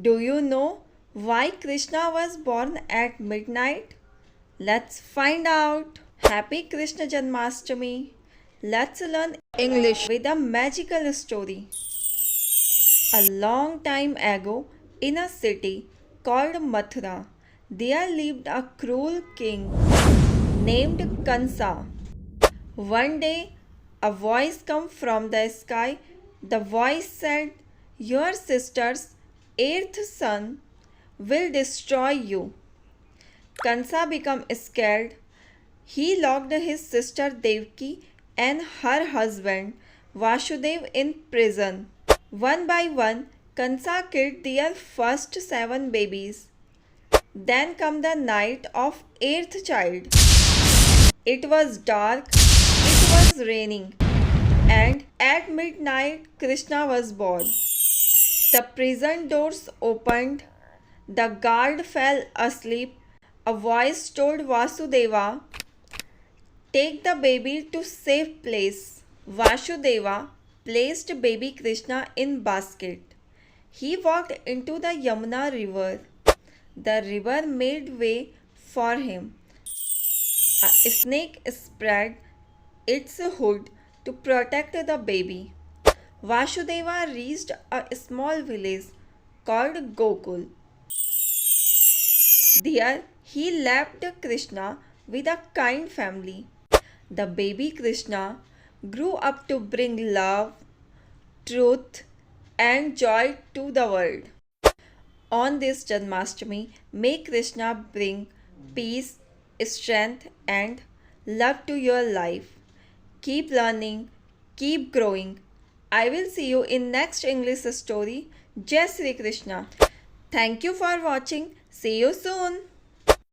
Do you know why Krishna was born at midnight? Let's find out. Happy Krishna Janmashtami. Let's learn English with a magical story. A long time ago, in a city called Mathura, there lived a cruel king named Kansa. One day, a voice came from the sky. The voice said, "Your sister's eighth son will destroy you." Kansa became scared. He locked his sister Devki and her husband Vasudev in prison. One by one, Kansa killed their first 7 babies. Then came the night of eighth child. It was dark, it was raining, and at midnight Krishna was born. The prison doors opened, the guard fell asleep. A voice told Vasudeva, "Take the baby to safe place." Vasudeva placed baby Krishna in basket. He walked into the Yamuna river. The river made way for him. A snake spread its hood to protect the baby. Vasudeva reached a small village called Gokul. There he left Krishna with a kind family. The baby Krishna grew up to bring love, truth, and joy to the world. On this Janmashtami, may Krishna bring peace, strength, and love to your life. Keep learning, keep growing. I will see you in next English story. Jai Shri Krishna. Thank you for watching. See you soon.